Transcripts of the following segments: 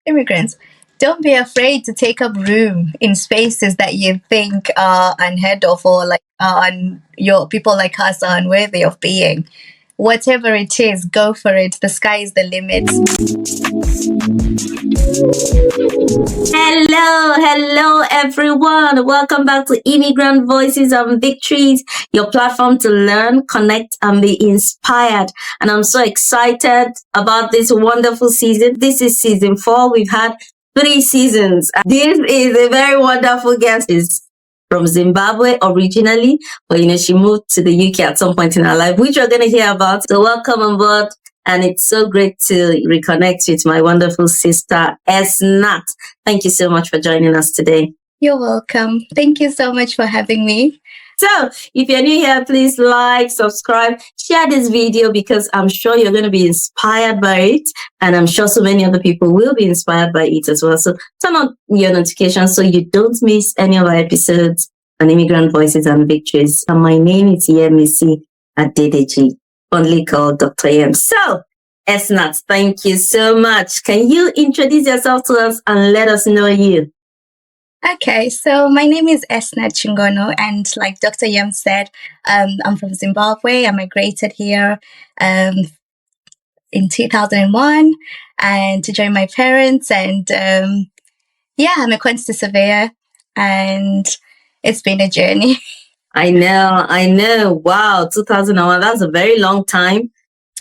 Immigrants, don't be afraid to take up room in spaces that you think are unheard of or like your people like us are unworthy of being. Whatever it is, go for it. The sky is the limit. Hello, everyone. Welcome back to Immigrant Voices and Victories, your platform to learn, connect, and be inspired. And I'm so excited about this wonderful season. This is season 4. We've had 3 seasons. This is a very wonderful guest. Is from Zimbabwe originally, but she moved to the UK at some point in her life, which we're going to hear about. So welcome on board. And it's so great to reconnect with my wonderful sister, Esnath. Thank you so much for joining us today. You're welcome. Thank you so much for having me. So if you're new here, please like, subscribe, share this video because I'm sure you're going to be inspired by it. And I'm sure so many other people will be inspired by it as well. So turn on your notifications so you don't miss any of our episodes on Immigrant Voices and Victories. And my name is Yemz Adedeji, fondly called Dr. Yemz. So, Esnath, thank you so much. Can you introduce yourself to us and let us know you? Okay, so my name is Esnath Chingono, and like Dr. Yemz said, I'm from Zimbabwe. I migrated here in 2001 and to join my parents. And I'm a quantity surveyor, and it's been a journey. I know. Wow, 2001, that's a very long time.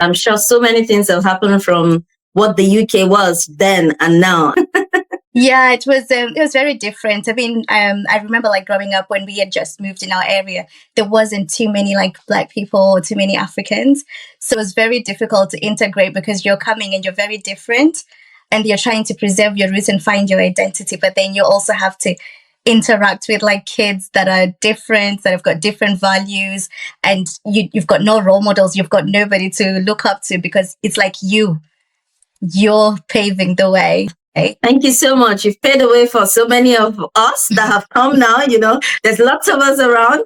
I'm sure so many things have happened from what the UK was then and now. Yeah, it was very different. I mean, I remember like growing up when we had just moved in our area, there wasn't too many like Black people or too many Africans. So it was very difficult to integrate because you're coming and you're very different and you're trying to preserve your roots and find your identity. But then you also have to interact with like kids that are different, that have got different values, and you've got no role models. You've got nobody to look up to because it's like you're paving the way. Thank you so much. You've paved the way for so many of us that have come now. There's lots of us around.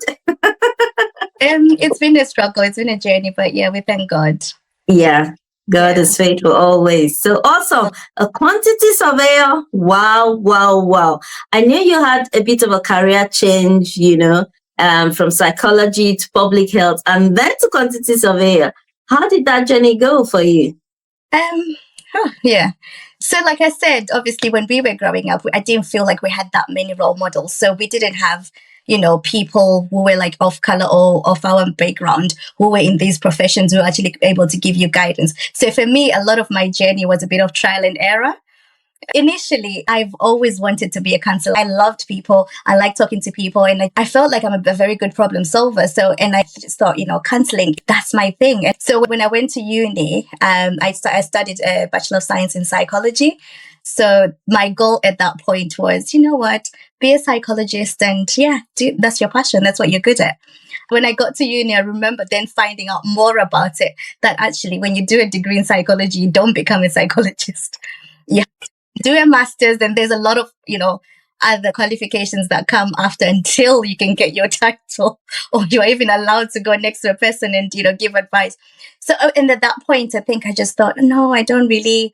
It's been a struggle. It's been a journey, but yeah, we thank God. Yeah, God is faithful always. So awesome. A quantity surveyor. Wow. I knew you had a bit of a career change, from psychology to public health and then to quantity surveyor. How did that journey go for you? Yeah. So like I said, obviously when we were growing up, I didn't feel like we had that many role models. So we didn't have, people who were like of color or of our background who were in these professions who were actually able to give you guidance. So for me, a lot of my journey was a bit of trial and error. Initially, I've always wanted to be a counselor. I loved people. I like talking to people, and I felt like I'm a very good problem solver. So, and I just thought, counseling, that's my thing. And so when I went to uni, I studied a Bachelor of Science in Psychology. So my goal at that point was, be a psychologist, and that's your passion. That's what you're good at. When I got to uni, I remember then finding out more about it, that actually when you do a degree in psychology, you don't become a psychologist. Yeah. Do a master's, and there's a lot of other qualifications that come after until you can get your title or you're even allowed to go next to a person and give advice. So and at that point I think I just thought, no, I don't really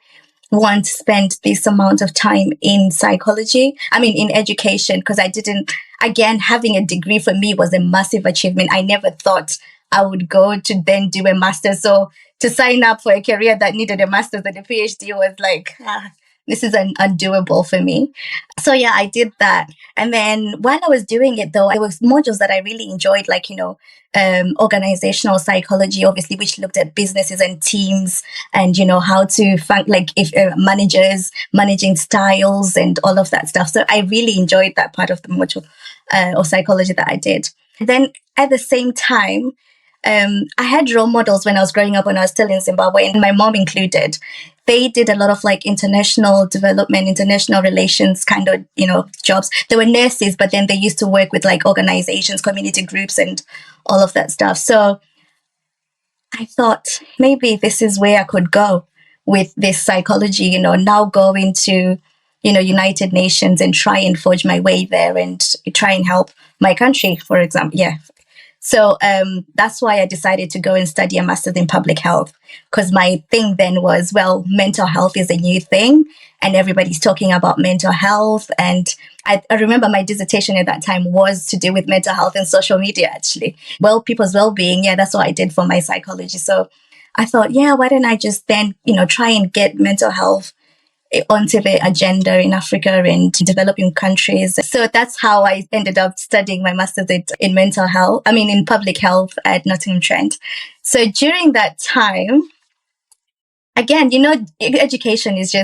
want to spend this amount of time in psychology, in education, because again, having a degree for me was a massive achievement. I never thought I would go to then do a master's. So to sign up for a career that needed a master's and a PhD was like, this is undoable for me. So yeah, I did that. And then while I was doing it though, there was modules that I really enjoyed, like, organizational psychology, obviously, which looked at businesses and teams and, how to find managers, managing styles and all of that stuff. So I really enjoyed that part of the module of psychology that I did. Then at the same time, I had role models when I was growing up, when I was still in Zimbabwe, and my mom included. They did a lot of like international development, international relations kind of, jobs. They were nurses, but then they used to work with like organizations, community groups and all of that stuff. So I thought maybe this is where I could go with this psychology, now go into, United Nations and try and forge my way there and try and help my country, for example. Yeah. So that's why I decided to go and study a master's in public health, because my thing then was, well, mental health is a new thing and everybody's talking about mental health. And I remember my dissertation at that time was to do with mental health and social media, actually. Well, people's well-being. Yeah, that's what I did for my psychology. So I thought, yeah, why don't I just then, try and get mental health onto the agenda in Africa and developing countries. So that's how I ended up studying my master's in mental health, in public health at Nottingham Trent. So during that time, again, education is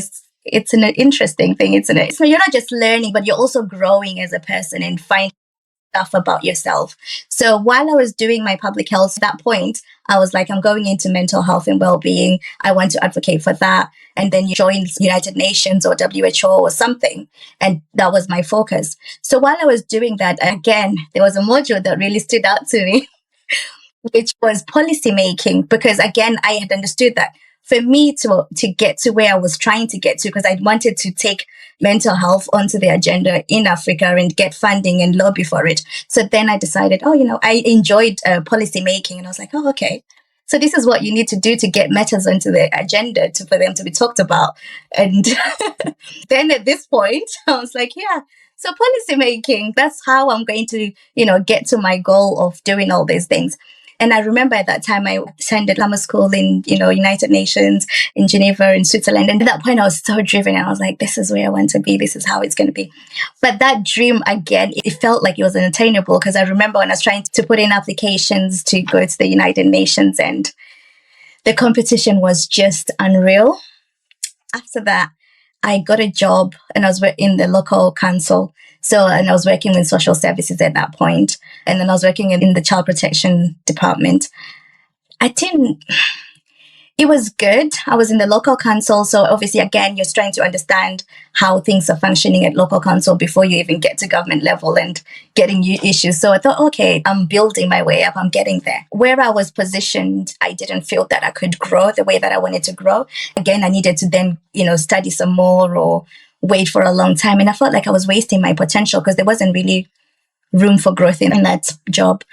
it's an interesting thing, isn't it? So you're not just learning, but you're also growing as a person and finding stuff about yourself. So while I was doing my public health, at that point, I was like, I'm going into mental health and well-being. I want to advocate for that. And then you join United Nations or WHO or something. And that was my focus. So while I was doing that, again, there was a module that really stood out to me, which was policy making, because again, I had understood that for me to get to where I was trying to get to, because I wanted to take mental health onto the agenda in Africa and get funding and lobby for it. So then I decided, I enjoyed policy making, and I was like, oh, okay. So this is what you need to do to get matters onto the agenda for them to be talked about. And then at this point, I was like, yeah, so policy making, that's how I'm going to, get to my goal of doing all these things. And I remember at that time I attended Lama School in, United Nations, in Geneva, in Switzerland. And at that point I was so driven, and I was like, this is where I want to be. This is how it's going to be. But that dream, again, it felt like it was unattainable, because I remember when I was trying to put in applications to go to the United Nations, and the competition was just unreal. After that, I got a job, and I was in the local council. And I was working in social services at that point. And then I was working in the child protection department. It was good. I was in the local council. So obviously, again, you're trying to understand how things are functioning at local council before you even get to government level and getting new issues. So I thought, okay, I'm building my way up. I'm getting there. Where I was positioned, I didn't feel that I could grow the way that I wanted to grow. Again, I needed to then, study some more or wait for a long time. And I felt like I was wasting my potential, because there wasn't really room for growth in that job.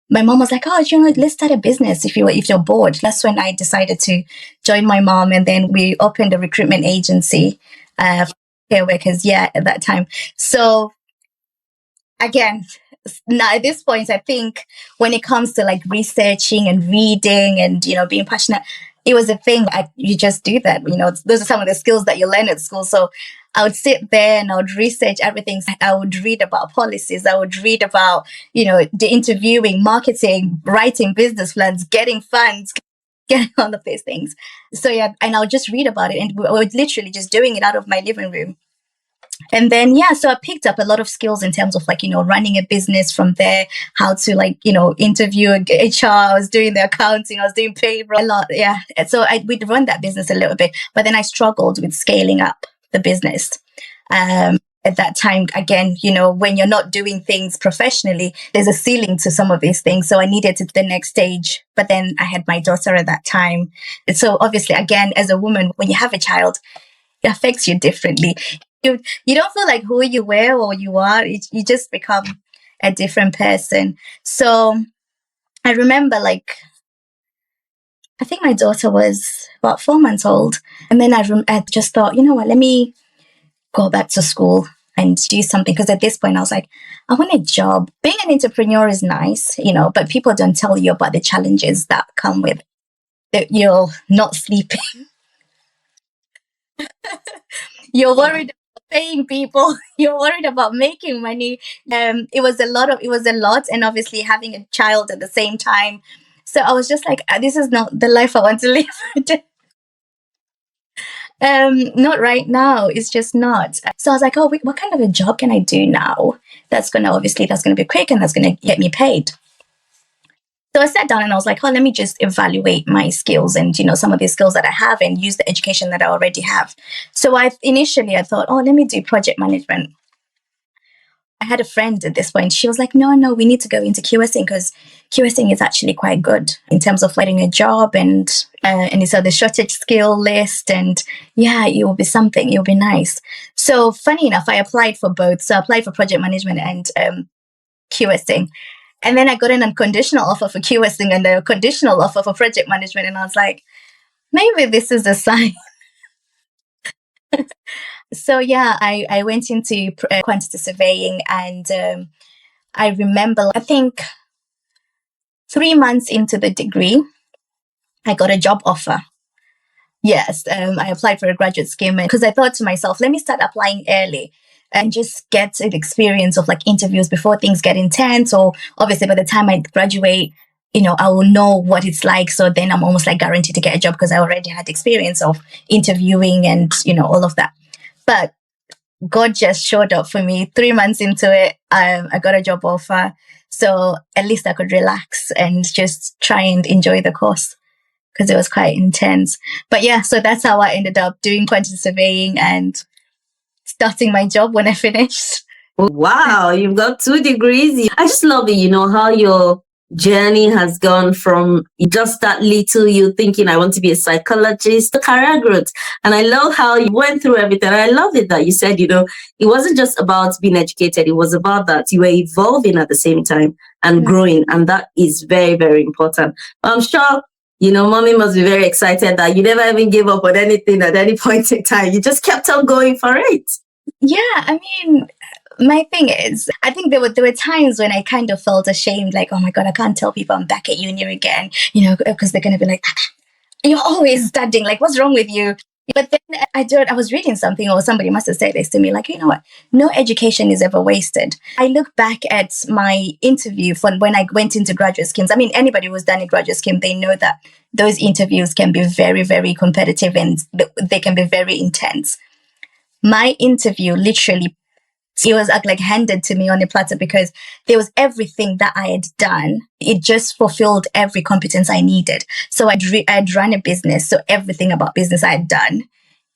My mom was like, oh, let's start a business if you're bored. That's when I decided to join my mom. And then we opened a recruitment agency for care workers, at that time. So again, now at this point, I think when it comes to like researching and reading and, being passionate, it was a thing. You just do that. Those are some of the skills that you learn at school. So I would sit there and I would research everything. I would read about policies. I would read about, the interviewing, marketing, writing business plans, getting funds, getting all of these things. So and I would just read about it, and I was literally just doing it out of my living room. And then, so I picked up a lot of skills in terms of running a business from there, how to interview HR. I was doing the accounting, I was doing payroll a lot. Yeah. And so we'd run that business a little bit, but then I struggled with scaling up the business. At that time, again, when you're not doing things professionally, there's a ceiling to some of these things. So I needed to the next stage, but then I had my daughter at that time. And so obviously, again, as a woman, when you have a child, it affects you differently. You don't feel like who you were or you are. You just become a different person. So I remember I think my daughter was about 4 months old. And then I just thought, you know what, let me go back to school and do something. Because at this point I was like, I want a job. Being an entrepreneur is nice, but people don't tell you about the challenges that come with it. You're not sleeping. You're worried about paying people. You're worried about making money. It was a lot. And obviously having a child at the same time. So I was just like, this is not the life I want to live. Not right now. It's just not. So I was like, oh, wait, what kind of a job can I do now? That's going to be quick and that's going to get me paid. So I sat down and I was like, oh, let me just evaluate my skills and, some of the skills that I have and use the education that I already have. So initially I thought, oh, let me do project management. I had a friend at this point. She was like, no, we need to go into QSing, because QSing is actually quite good in terms of getting a job and it's on the shortage skill list. And it will be something. It will be nice. So funny enough, I applied for both. So I applied for project management and QSing. And then I got an unconditional offer for QSing and a conditional offer for project management. And I was like, maybe this is a sign. So yeah, I went into quantity surveying, and I remember, I think 3 months into the degree, I got a job offer. Yes, I applied for a graduate scheme because I thought to myself, let me start applying early and just get the experience of like interviews before things get intense. Or obviously by the time I graduate, I will know what it's like. So then I'm almost like guaranteed to get a job because I already had experience of interviewing and, all of that. But God just showed up for me 3 months into it. I got a job offer. So at least I could relax and just try and enjoy the course because it was quite intense. But yeah, so that's how I ended up doing quantity surveying and starting my job when I finished. Wow, you've got 2 degrees. I just love it, how your journey has gone from just that little you thinking I want to be a psychologist to career growth. And I love how you went through everything. I love it that you said, it wasn't just about being educated. It was about that you were evolving at the same time and growing. And that is very, very important. I'm sure, mommy must be very excited that you never even gave up on anything at any point in time. You just kept on going for it. Yeah, I mean, my thing is, I think there were times when I kind of felt ashamed, like, oh my God, I can't tell people I'm back at uni again, because they're going to be like, you're always studying, like, what's wrong with you? But then I was reading something, or somebody must have said this to me, like, you know what, no education is ever wasted. I look back at my interview from when I went into graduate schemes. I mean, anybody who's done a graduate scheme, they know that those interviews can be very, very competitive and they can be very intense. My interview literally, it was like handed to me on a platter because there was everything that I had done. It just fulfilled every competence I needed. So I'd run a business. So everything about business I had done,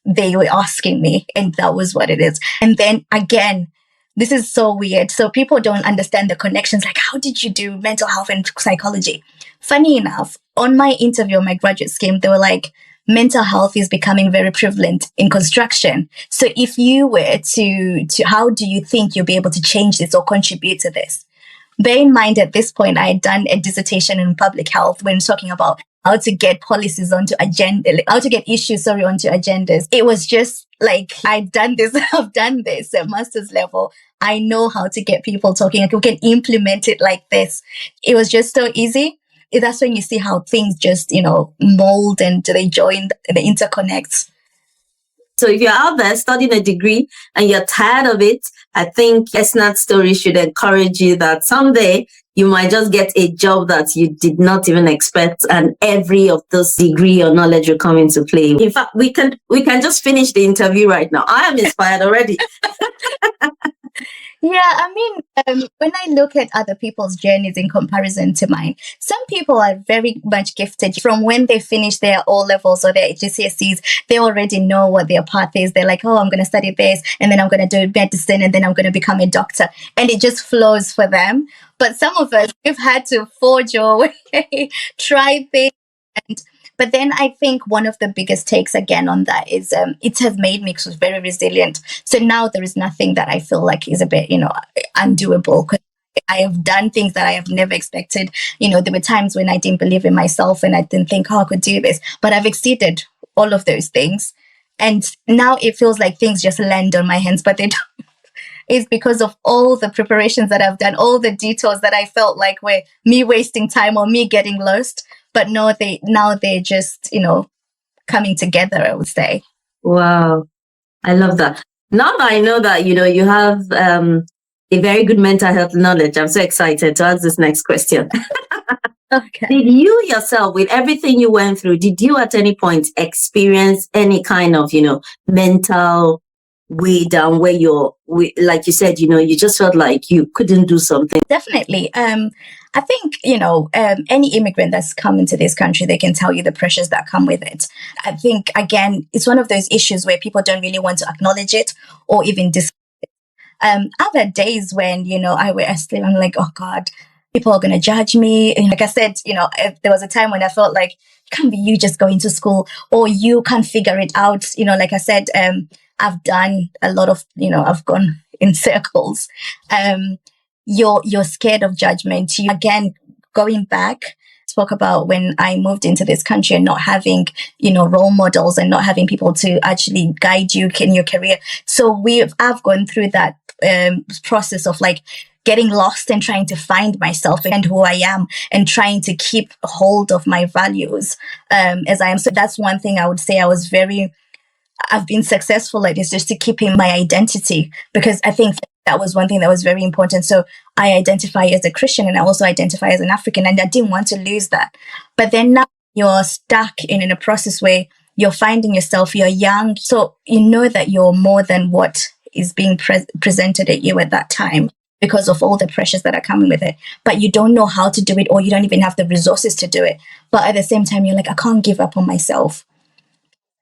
they were asking me, and that was what it is. And then again, this is so weird. So people don't understand the connections. Like, how did you do mental health and psychology? Funny enough, on my interview on my graduate scheme, they were like, mental health is becoming very prevalent in construction. So if you were to how do you think you'll be able to change this or contribute to this? Bear in mind, at this point, I had done a dissertation in public health when talking about how to get policies onto how to get issues, onto agendas. It was just like, I've done this at master's level. I know how to get people talking. Like, we can implement it like this. It was just so easy. That's when you see how things just, mold and they join and they interconnect. So if you're out there studying a degree and you're tired of it, I think Esnath's story should encourage you that someday you might just get a job that you did not even expect, and every of those degree or knowledge will come into play. In fact, we can just finish the interview right now. I am inspired already. Yeah, I mean, when I look at other people's journeys in comparison to mine, some people are very much gifted from when they finish their O-levels or their GCSEs. They already know what their path is. They're like, oh, I'm going to study this, and then I'm going to do medicine, and then I'm going to become a doctor. And it just flows for them. But some of us, we've had to forge our way, try things. But then I think one of the biggest takes again on that is it has made me very resilient. So now there is nothing that I feel like is a bit, undoable. I have done things that I have never expected. There were times when I didn't believe in myself and I didn't think, I could do this. But I've exceeded all of those things. And now it feels like things just land on my hands, but they don't. It's because of all the preparations that I've done, all the detours that I felt like were me wasting time or me getting lost. But no, they're just, coming together, I would say. Wow. I love that. Now that I know that, you have a very good mental health knowledge, I'm so excited to ask this next question. Okay. Did you yourself, with everything you went through, did you at any point experience any kind of, mental way down where like you said, you just felt like you couldn't do something? Definitely. I think, any immigrant that's come into this country, they can tell you the pressures that come with it. I think, again, it's one of those issues where people don't really want to acknowledge it or even discuss it. Other days when, I wear a sleeve, I'm like, oh God, people are going to judge me. And like I said, there was a time when I felt like, it can't be you just going to school or you can't figure it out. Like I said, I've done a lot of, I've gone in circles. You're scared of judgment. Again, going back spoke about when I moved into this country and not having, role models and not having people to actually guide you in your career. So I've gone through that process of like getting lost and trying to find myself and who I am and trying to keep hold of my values as I am. So that's one thing I would say I've been successful at, is just to keeping my identity, because I think that was one thing that was very important. So I identify as a Christian and I also identify as an African, and I didn't want to lose that. But then now you're stuck in a process where you're finding yourself, you're young, so you know that you're more than what is being presented at you at that time because of all the pressures that are coming with it. But you don't know how to do it, or you don't even have the resources to do it. But at the same time, you're like, I can't give up on myself.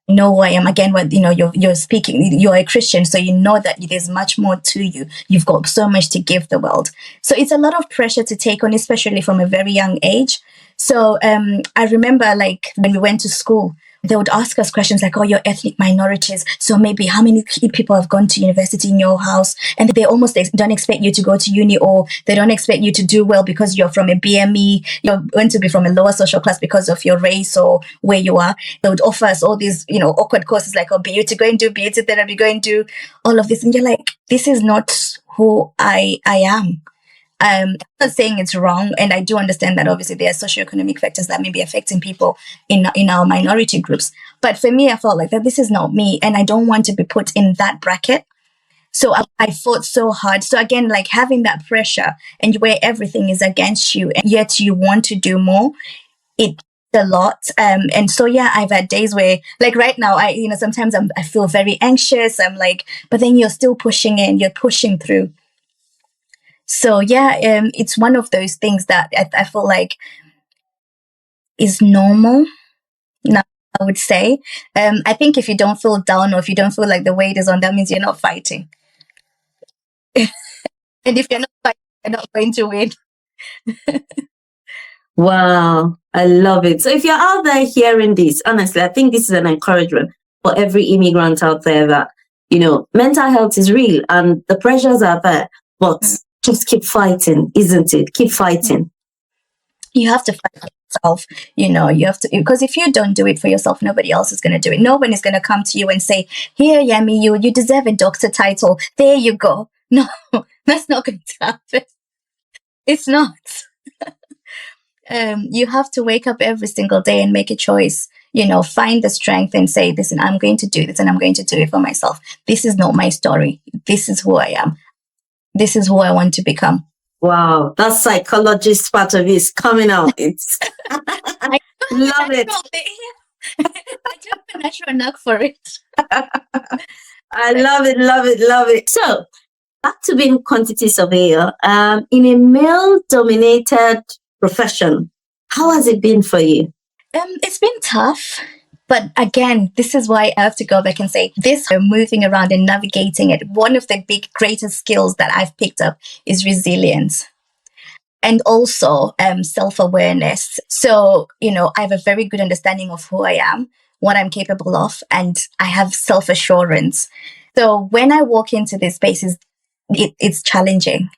You know who I am. Again, what you're speaking, you're a Christian, so you know that there's much more to you. You've got so much to give the world. So it's a lot of pressure to take on, especially from a very young age. So I remember, like, when we went to school, they would ask us questions like, oh, you're ethnic minorities, so maybe how many people have gone to university in your house? And they almost don't expect you to go to uni, or they don't expect you to do well because you're from a BME, you're going to be from a lower social class because of your race or where you are. They would offer us all these, awkward courses like, oh, beauty, go and do beauty therapy, go and do all of this. And you're like, this is not who I am. I'm not saying it's wrong, and I do understand that obviously there are socioeconomic factors that may be affecting people in our minority groups. But for me, I felt like that this is not me, and I don't want to be put in that bracket. So I fought so hard. So again, like having that pressure and where everything is against you, and yet you want to do more, it's a lot. And so, yeah, I've had days where, like right now, sometimes I feel very anxious. I'm like, but then you're still pushing in, you're pushing through. So yeah, it's one of those things that I feel like is normal now, I would say. I think if you don't feel down, or if you don't feel like the weight is on, that means you're not fighting. And if you're not fighting, you're not going to win. Wow, I love it. So if you're out there hearing this, honestly, I think this is an encouragement for every immigrant out there that, mental health is real and the pressures are there, but just keep fighting, isn't it? Keep fighting. You have to fight for yourself. You have to, because if you don't do it for yourself, nobody else is going to do it. No one is going to come to you and say, here, Yemi, you deserve a doctor title. There you go. No, that's not going to happen. It's not. You have to wake up every single day and make a choice. Find the strength and say, listen, I'm going to do this, and I'm going to do it for myself. This is not my story. This is who I am. This is who I want to become. Wow, that psychologist part of it is coming out. It's I love it. I have a natural knack for it. I love it. So, back to being quantity surveyor. In a male-dominated profession, how has it been for you? It's been tough. But again, this is why I have to go back and say this, moving around and navigating it. One of the greatest skills that I've picked up is resilience, and also self-awareness. So, I have a very good understanding of who I am, what I'm capable of, and I have self-assurance. So when I walk into these spaces, it's challenging.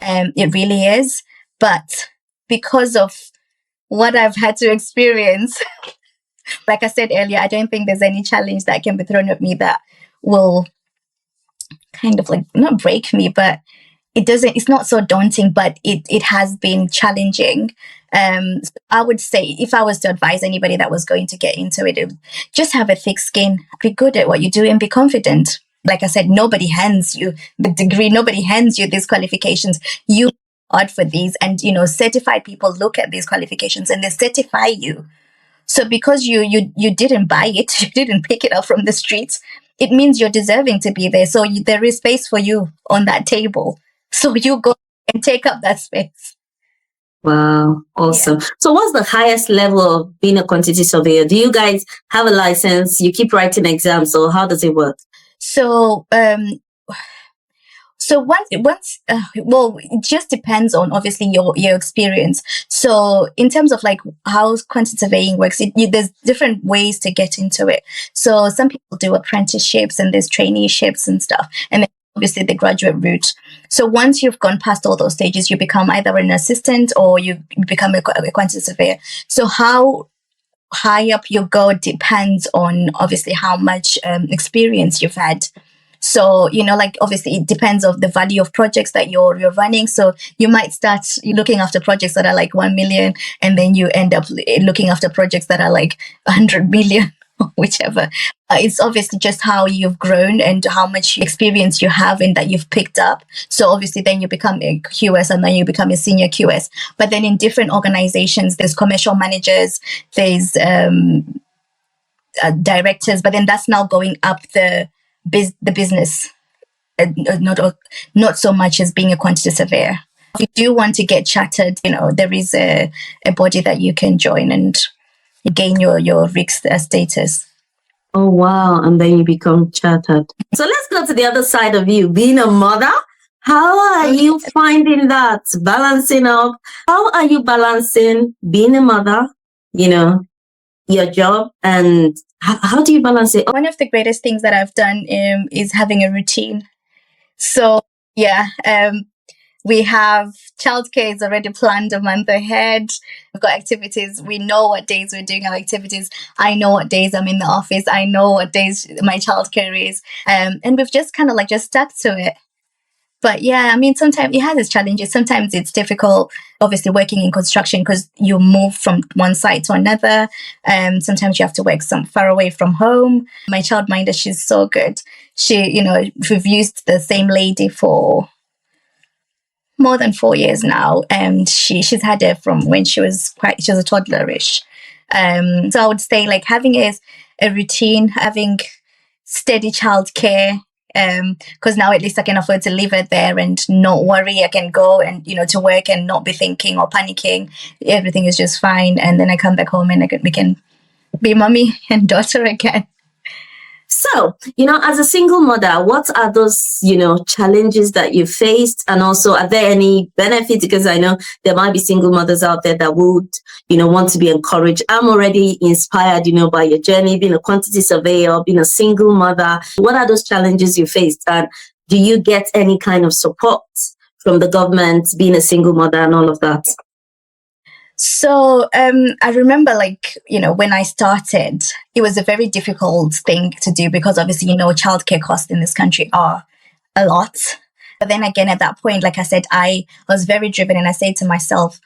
It really is. But because of what I've had to experience, like I said earlier, I don't think there's any challenge that can be thrown at me that will kind of like not break me, but it's not so daunting, but it has been challenging. I would say, if I was to advise anybody that was going to get into it, just have a thick skin, be good at what you do, and be confident. Like I said, nobody hands you the degree, nobody hands you these qualifications. You work for these, and certified people look at these qualifications and they certify you. So because you didn't buy it, you didn't pick it up from the streets, it means you're deserving to be there. So there is space for you on that table. So you go and take up that space. Wow, awesome. Yeah. So what's the highest level of being a quantity surveyor? Do you guys have a license? You keep writing exams, or how does it work? So it just depends on obviously your experience. So in terms of like how quantity surveying works, there's different ways to get into it. So some people do apprenticeships and there's traineeships and stuff, and then obviously the graduate route. So once you've gone past all those stages, you become either an assistant or you become a quantity surveyor. So how high up you go depends on obviously how much experience you've had. So, like obviously it depends on the value of projects that you're running. So you might start looking after projects that are like 1 million, and then you end up looking after projects that are like 100 million, whichever. It's obviously just how you've grown and how much experience you have and that you've picked up. So obviously then you become a QS and then you become a senior QS. But then in different organizations, there's commercial managers, there's directors, but then that's now going up the business, not so much as being a quantity surveyor. If you do want to get chartered, there is a body that you can join and gain your RICS status. Oh, wow. And then you become chartered. So let's go to the other side of you, being a mother. How are you finding that balancing up? How are you balancing being a mother, your job, and how do you balance it? One of the greatest things that I've done is having a routine. So we have childcare is already planned a month ahead. We've got activities. We know what days we're doing our activities. I know what days I'm in the office. I know what days my childcare is. And we've just kind of just stuck to it. But yeah, sometimes it has its challenges. Sometimes it's difficult, obviously working in construction because you move from one site to another. Sometimes you have to work far away from home. My childminder, she's so good. She, we've used the same lady for more than 4 years now. And she's had her from when she was a toddlerish. So I would say having a routine, having steady childcare, because now at least I can afford to leave it there and not worry. I can go and to work and not be thinking or panicking. Everything is just fine, and then I come back home and we can be mommy and daughter again. So, as a single mother, what are those, challenges that you faced? And also, are there any benefits? Because I know there might be single mothers out there that would, want to be encouraged. I'm already inspired, by your journey, being a quantity surveyor, being a single mother. What are those challenges you faced? And do you get any kind of support from the government, being a single mother and all of that? So I remember when I started, it was a very difficult thing to do because obviously, childcare costs in this country are a lot. But then again, at that point, like I said, I was very driven and I said to myself,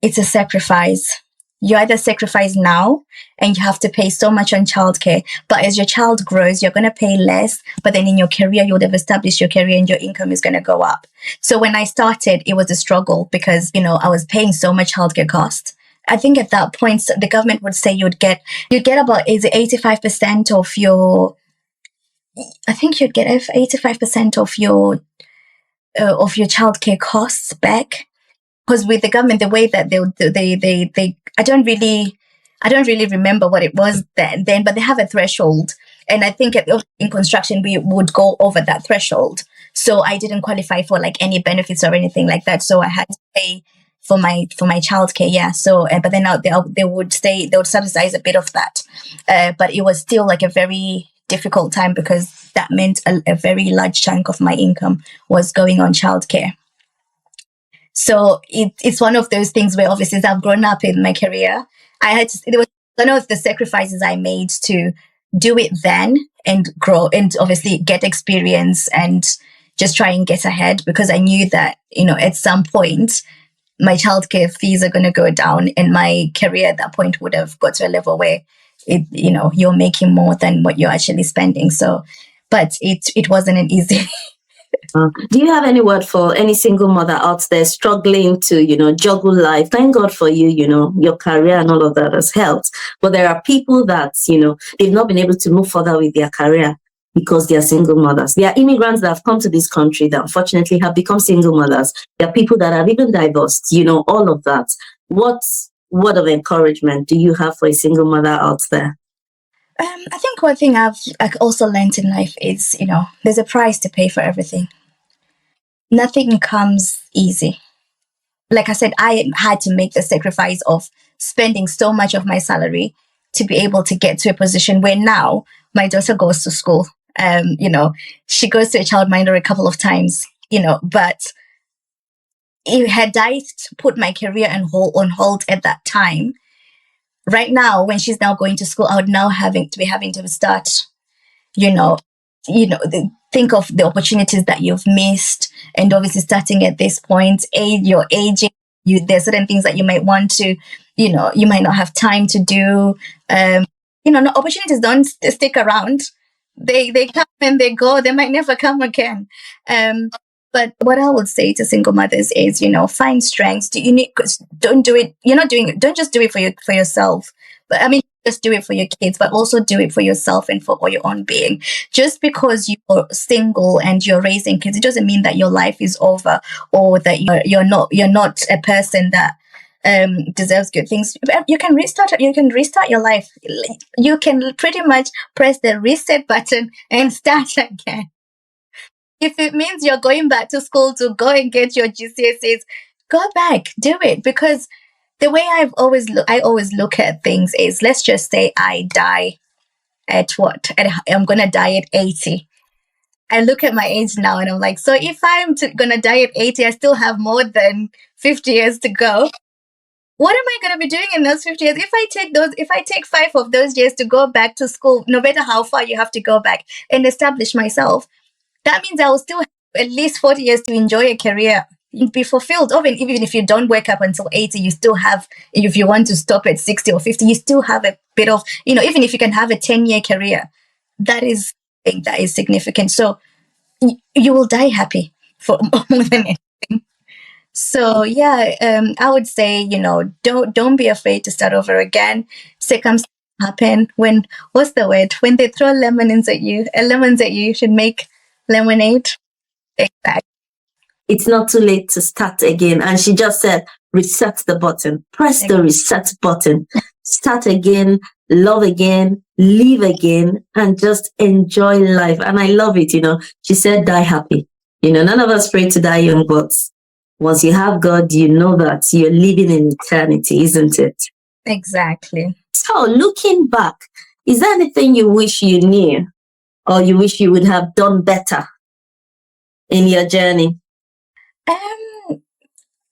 it's a sacrifice. You either sacrifice now and you have to pay so much on childcare, but as your child grows, you're going to pay less. But then in your career, you would have established your career and your income is going to go up. So when I started, it was a struggle because, I was paying so much childcare cost. I think at that point, the government would say you'd get about 85% of your, I think you'd get 85% of your childcare costs back. Because with the government, the way that they I don't really remember what it was then, but they have a threshold. And I think in construction, we would go over that threshold. So I didn't qualify for any benefits or anything like that. So I had to pay for my childcare. Yeah. So, but then they would subsidize a bit of that. But it was still a very difficult time because that meant a very large chunk of my income was going on childcare. So it's one of those things where obviously as I've grown up in my career, it was one of the sacrifices I made to do it then and grow and obviously get experience and just try and get ahead because I knew that, at some point my childcare fees are going to go down and my career at that point would have got to a level where you're making more than what you're actually spending. So, but it wasn't an easy. Do you have any word for any single mother out there struggling to, juggle life? Thank God for you, your career and all of that has helped. But there are people that, they've not been able to move further with their career because they are single mothers. There are immigrants that have come to this country that unfortunately have become single mothers. There are people that have even divorced, all of that. What word of encouragement do you have for a single mother out there? I think one thing I've also learned in life is, there's a price to pay for everything. Nothing comes easy. Like I said, I had to make the sacrifice of spending so much of my salary to be able to get to a position where now my daughter goes to school. She goes to a childminder a couple of times, but had I put my career on hold at that time, right now, when she's now going to school, I would now having to start, think of the opportunities that you've missed, and obviously starting at this point, you're aging. There's certain things that you might want to, you might not have time to do. No, opportunities don't stick around. They come and they go. They might never come again. But what I would say to single mothers is, find strengths. Don't do it. Don't just do it for yourself. But I mean, just do it for your kids, but also do it for yourself and for your own being. Just because you're single and you're raising kids, it doesn't mean that your life is over, or that you're not a person that deserves good things. You can restart your life. You can pretty much press the reset button and start again. If it means you're going back to school to go and get your GCSEs, go back, do it. Because the way I always look at things is, let's just say I die at what? I'm going to die at 80. I look at my age now and I'm like, so if I'm going to die at 80, I still have more than 50 years to go. What am I going to be doing in those 50 years? If I take 5 of those years to go back to school, no matter how far you have to go back and establish myself, that means I will still have at least 40 years to enjoy a career, be fulfilled. Even if you don't wake up until 80, you still have, if you want to stop at 60 or 50, you still have a bit of, even if you can have a 10-year career, that is significant. So you will die happy for more than anything. So yeah, I would say, don't be afraid to start over again. Circumstances happen. What's the word? When they throw lemons at you, you should make lemonade. Exactly. It's not too late to start again. And she just said, reset the button. Press the reset button. Start again, love again, live again, and just enjoy life. And I love it, She said, die happy. None of us pray to die young, but once you have God, you know that you're living in eternity, isn't it? Exactly. So looking back, is there anything you wish you knew, or you wish you would have done better in your journey? I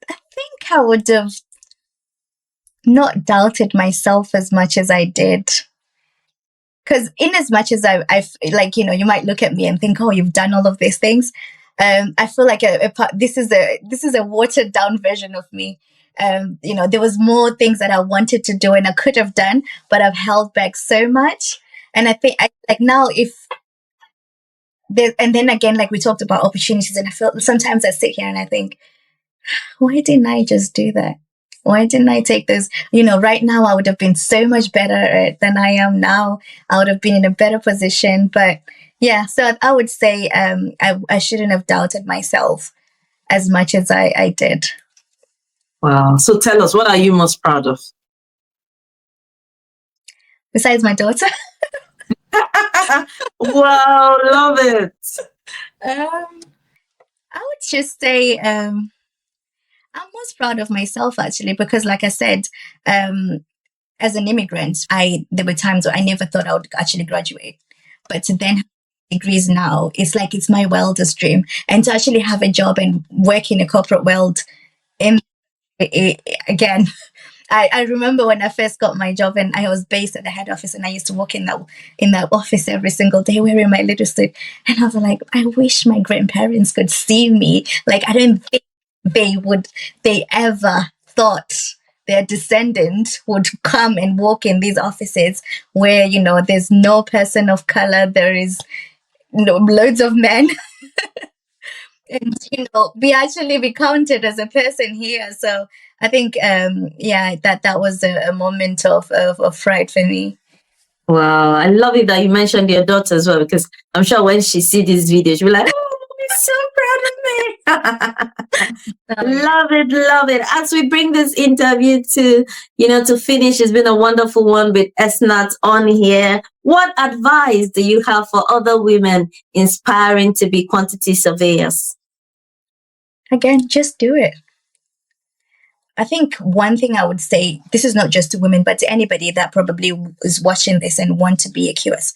think I would have not doubted myself as much as I did. Because in as much as I like, you might look at me and think, oh, you've done all of these things. I feel like this is a watered down version of me. There was more things that I wanted to do and I could have done, but I've held back so much. And I think now and then again, like we talked about opportunities, and I feel sometimes I sit here and I think, why didn't I just do that? Why didn't I take those? Right now I would have been so much better than I am now. I would have been in a better position. But yeah, so I would say I shouldn't have doubted myself as much as I did. Wow. So tell us, what are you most proud of? Besides my daughter. Wow, love it. I would just say I'm most proud of myself, actually, because like I said, as an immigrant, there were times where I never thought I would actually graduate. But to then have degrees now, it's like it's my wildest dream. And to actually have a job and work in a corporate world, again, I remember when I first got my job and I was based at the head office, and I used to walk in that office every single day wearing my little suit. And I was like, I wish my grandparents could see me. Like, I don't think they ever thought their descendant would come and walk in these offices where, there's no person of color, there is loads of men. And, be counted as a person here. So I think, that was a moment of pride for me. Wow. I love it that you mentioned your daughter as well, because I'm sure when she sees this video, she'll be like, oh, I'm so proud of me. Love it. As we bring this interview to finish, it's been a wonderful one with Esnath on here. What advice do you have for other women inspiring to be quantity surveyors? Again, just do it. I think one thing I would say, this is not just to women, but to anybody that probably is watching this and want to be a QS.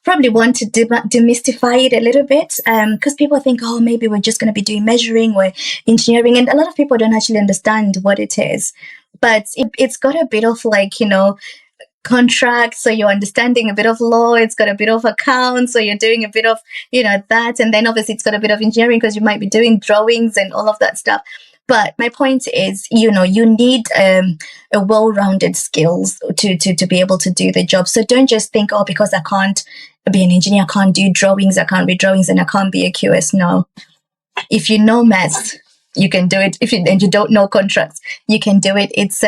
Probably want to demystify it a little bit, because people think, oh, maybe we're just going to be doing measuring or engineering, and a lot of people don't actually understand what it is. But it's got a bit of like, contracts, so you're understanding a bit of law. It's got a bit of accounts, so you're doing a bit of that, and then obviously it's got a bit of engineering because you might be doing drawings and all of that stuff. But my point is, you need a well-rounded skills to be able to do the job. So don't just think, oh, because I can't be an engineer, I can't do drawings, I can't read drawings, and I can't be a QS. No, if you know maths, you can do it. And you don't know contracts, you can do it. It's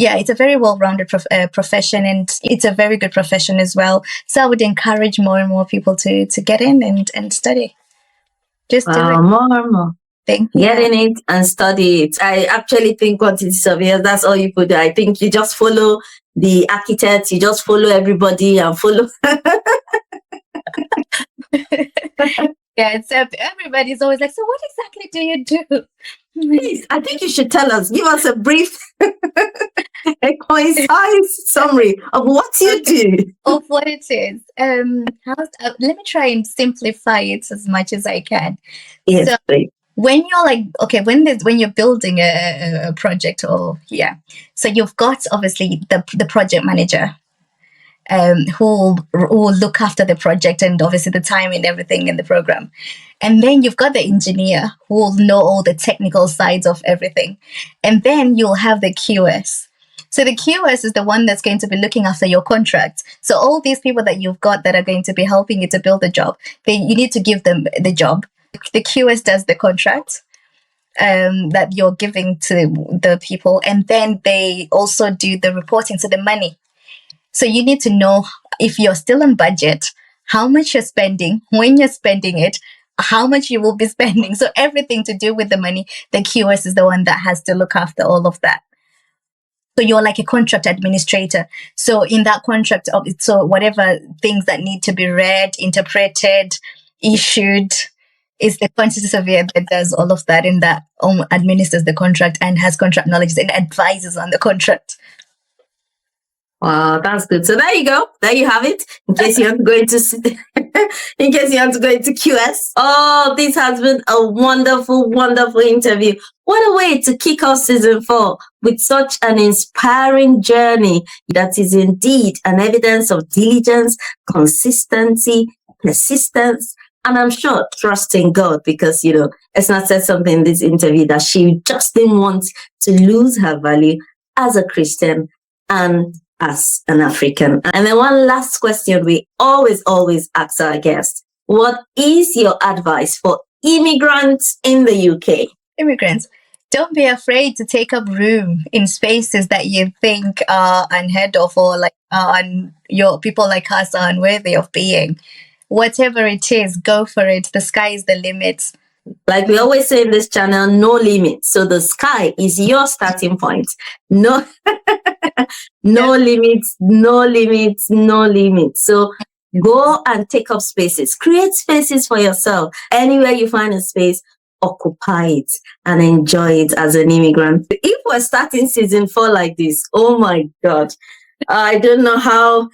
it's a very well-rounded profession, and it's a very good profession as well. So I would encourage more and more people to get in and study. Just do it. More and more. Get in it and study it. I actually think quantity surveyors, that's all you could do. I think you just follow the architects, you just follow everybody and follow. It's everybody's always like, so what exactly do you do? Please, I think you should tell us. Give us a brief, a concise summary of what you do. Of what it is. Let me try and simplify it as much as I can. Yes, so, please. When you're like, okay, when you're building a project, so you've got obviously the project manager, who will look after the project and obviously the time and everything in the program. And then you've got the engineer who will know all the technical sides of everything. And then you'll have the QS. So the QS is the one that's going to be looking after your contract. So all these people that you've got that are going to be helping you to build the job, you need to give them the job. The QS does the contract that you're giving to the people. And then they also do the reporting, so the money. So you need to know if you're still on budget, how much you're spending, when you're spending it, how much you will be spending. So everything to do with the money, the QS is the one that has to look after all of that. So you're like a contract administrator. So in that contract, so whatever things that need to be read, interpreted, issued, is the quantity surveyor that does all of that, and that administers the contract and has contract knowledge and advises on the contract. Wow, that's good. So there you go. There you have it. In case you want to go into QS. Oh, this has been a wonderful, wonderful interview. What a way to kick off season 4 with such an inspiring journey that is indeed an evidence of diligence, consistency, persistence, and I'm sure trust in God, because, Esnath said something in this interview that she just didn't want to lose her value as a Christian and as an African. And then one last question we always ask our guests. What is your advice for immigrants in the UK? Immigrants, don't be afraid to take up room in spaces that you think are unheard of, or like your people like us are unworthy of being. Whatever it is, go for it. The sky is the limit. Like we always say in this channel, no limits. So the sky is your starting point. No, no limits, no limits, no limits. So go and take up spaces. Create spaces for yourself. Anywhere you find a space, occupy it and enjoy it as an immigrant. If we're starting season 4 like this, oh my God, I don't know how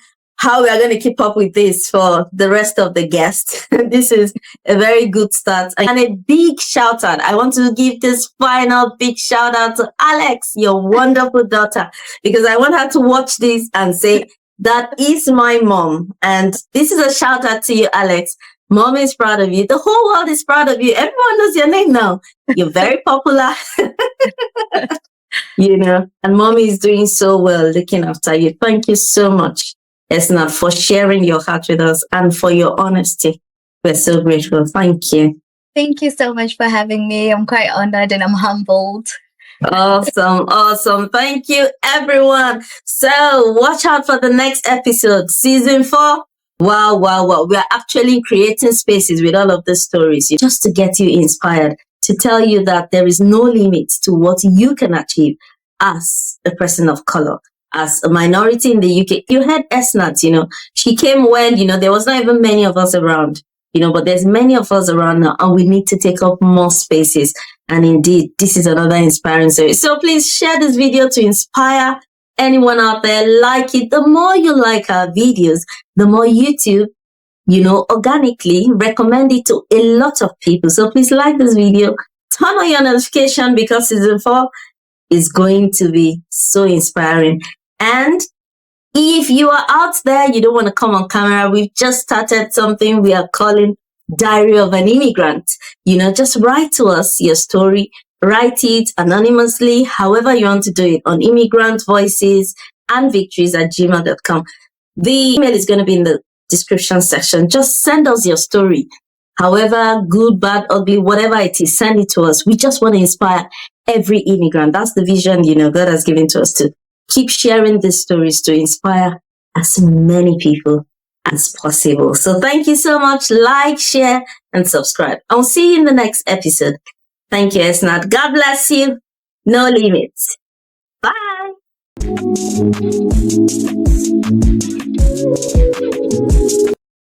we are going to keep up with this for the rest of the guests. This is a very good start. And a big shout out. I want to give this final big shout out to Alex, your wonderful daughter, because I want her to watch this and say, that is my mom. And this is a shout out to you, Alex. Mom is proud of you. The whole world is proud of you. Everyone knows your name now. You're very popular. And mommy is doing so well looking after you. Thank you so much, Esnath, for sharing your heart with us and for your honesty. We're so grateful. Thank you. Thank you so much for having me. I'm quite honored and I'm humbled. Awesome. Thank you, everyone. So watch out for the next episode, season 4. Wow. We are actually creating spaces with all of the stories just to get you inspired, to tell you that there is no limit to what you can achieve as a person of color, as a minority in the UK. You heard Esnath, she came when, there was not even many of us around, but there's many of us around now, and we need to take up more spaces. And indeed, this is another inspiring story. So please share this video to inspire anyone out there. Like it. The more you like our videos, the more YouTube, organically recommend it to a lot of people. So please like this video, turn on your notification, because season 4 is going to be so inspiring. And if you are out there, you don't want to come on camera, we've just started something we are calling Diary of an Immigrant. Just write to us your story, write it anonymously, however you want to do it, on Immigrant Voices and Victories@gmail.com. The email is going to be in the description section. Just send us your story, however good, bad, ugly, whatever it is, send it to us. We just want to inspire every immigrant. That's the vision God has given to us, to keep sharing these stories to inspire as many people as possible. So thank you so much. Like, share, and subscribe. I'll see you in the next episode. Thank you, Esnath. God bless you. No limits. Bye.